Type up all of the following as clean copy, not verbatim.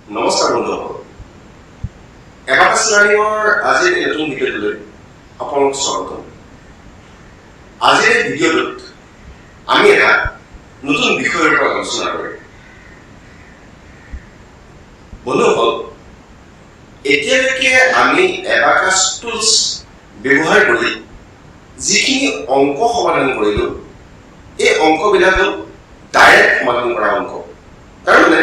নমস্কাৰ বন্ধুসকল, এবাকাছ লাৰ্ণিঙৰ আজিৰ এই নতুন ভিডিঅ'টোলৈ আপোনালোকক স্বাগতম। আজিৰ এই ভিডিঅ'টোত আমি এটা নতুন বিষয়ৰ ওপৰত আলোচনা কৰিম। বন্ধুসকল, এতিয়ালৈকে আমি এবাকাছ টুলছ ব্যৱহাৰ কৰি যিখিনি অংক সমাধান কৰিলোঁ, এই অংকবিলাক হ'ল ডাইৰেক্ট সমাধান কৰা অংক। তাৰমানে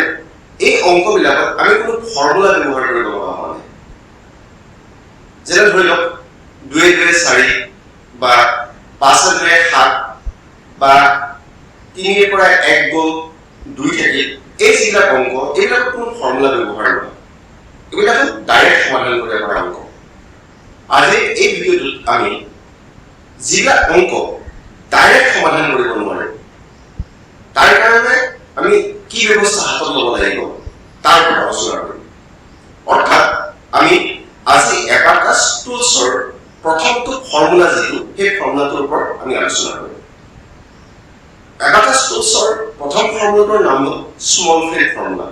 এই অংকবিলাকত আমি কোনো ফৰ্মুলা ব্যৱহাৰ কৰিব লগা হোৱা নাই। যেনে ধৰি লওক 2 × 2 = 4 বা 5 × 2 = 7 বা 3 ৰ পৰা 1 গ'ল 2 থাকিল। এই যিবিলাক অংক, এইবিলাক কোনো ফৰ্মুলা ব্যৱহাৰ নহয়, এইবিলাক ডাইৰেক্ট সমাধান কৰিব পৰা অংক। আজি এই ভিডিঅ'টোত আমি যিবিলাক অংক ডাইৰেক্ট সমাধান কৰিব নোৱাৰে, তাৰ কাৰণে আমি কি ব্যৱস্থা হাতত ল'ব লাগিব তাৰ ওপৰত আলোচনা কৰিম। অৰ্থাৎ আমি আজি এবাকাছ টুলছৰ প্ৰথমটো ফৰ্মুলা যিটো, সেই ফৰ্মুলাটোৰ ওপৰত আমি আলোচনা কৰিম। এবাকাছ টুলছৰ প্ৰথম ফৰ্মুলাটোৰ নাম হ'ল স্মল ফ্ৰেণ্ড ফৰ্মুলা।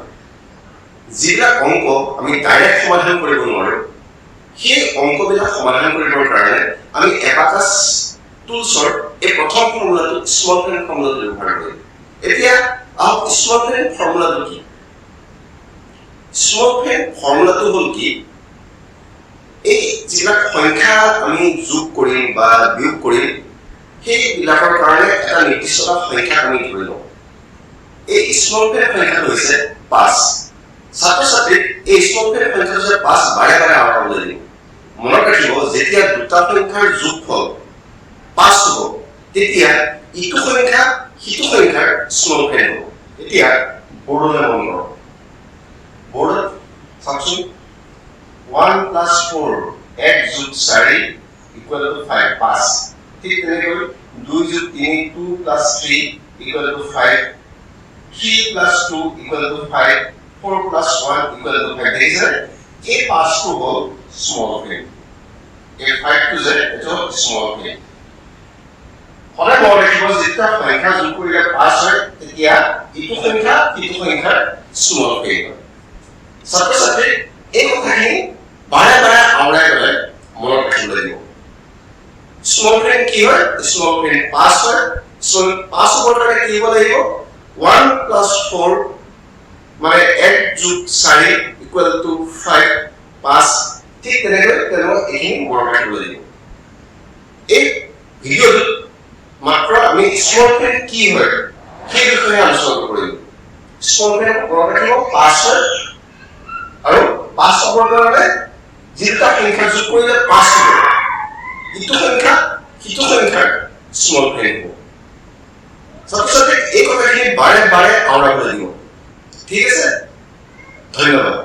যিবিলাক অংক আমি ডাইৰেক্ট সমাধান কৰিব নোৱাৰোঁ, সেই অংকবিলাক সমাধান কৰিবৰ কাৰণে আমি এবাকাছ টুলছৰ এই প্ৰথম ফৰ্মুলাটো স্মল ফ্ৰেণ্ড ফৰ্মুলাটো ব্যৱহাৰ কৰিম। এতিয়া আহক স্মল ফ্ৰেণ্ড ফৰ্মুলাটো কি? স্মল ফ্ৰেণ্ড ফৰ্মুলাটো হ'ল কি? এই যিবিলাক সংখ্যা আমি যোগ কৰিম বা বিয়োগ কৰিম, সেইবিলাকৰ কাৰণে এটা নিৰ্দিষ্ট সংখ্যা আমি ধৰি লওঁ। এই স্মল ফ্ৰেণ্ড সংখ্যাটো হৈছে 5। ছাত্ৰ-ছাত্ৰীক এই স্মল ফ্ৰেণ্ড সংখ্যাটো যে 5 বাৰে বাৰে আওৰাবলৈ দিম। মনত ৰাখিব, যেতিয়া দুটা সংখ্যাৰ যোগফল 5 হ'ব, তেতিয়া ইটো সংখ্যা সিটো সংখ্যাৰ স্মল ফ্ৰেণ্ড হ'ব। এতিয়া বৰ্ডলৈ মন কৰক। বৰ্ডত চাওকচোন, 1 + 4 1 + 4 = 5 5। ঠিক তেনেকৈ 2 + 3 2 + 3 = 5 3 + 2 = 5 4 + 1 = 5। দেখিছেনে? এই 5টো হ'ল স্মল ফ্ৰেণ্ড, এই 5টো যে এইটো হ'ল স্মল ফ্ৰেণ্ড। সদায় মনত ৰাখিব, যেতিয়া সংখ্যা যোগ কৰিলে 5 হয়, তেতিয়া ইটো সংখ্যা সিটো সংখ্যাৰ স্মল ফ্ৰেণ্ড হয়। ছাত্ৰ-ছাত্ৰীক এই কথাখিনি বাৰে বাৰে আওৰাই গ'লে মনত ৰাখিব লাগিব। স্মল ফ্ৰেণ্ড কি হয়? স্মল ফ্ৰেণ্ড 5 হয়। 5 হ'বৰ কাৰণে কি হ'ব লাগিব? 1 + 4 মানে 1 + 4 = 5 5। ঠিক তেনেকৈ এইখিনি মনত ৰাখিব লাগিব। এই ভিডিঅ'টোত মাত্ৰ আমি স্মল ফ্ৰেণ্ড কি হয় সেই বিষয়ে আলোচনা কৰিম। স্মল ফ্ৰেণ্ড মনত ৰাখিব 5 হয়, আৰু 5 হ'বৰ কাৰণে যিটা সংখ্যা যোগ কৰিলে 5 হ'ব, ইটো সংখ্যা সিটো সংখ্যাৰ স্মল ফ্ৰেণ্ড হ'ব। ছাত্ৰ-ছাত্ৰীক এই কথাখিনি বাৰে বাৰে আওৰাব লাগিব। ঠিক আছে? ধন্যবাদ।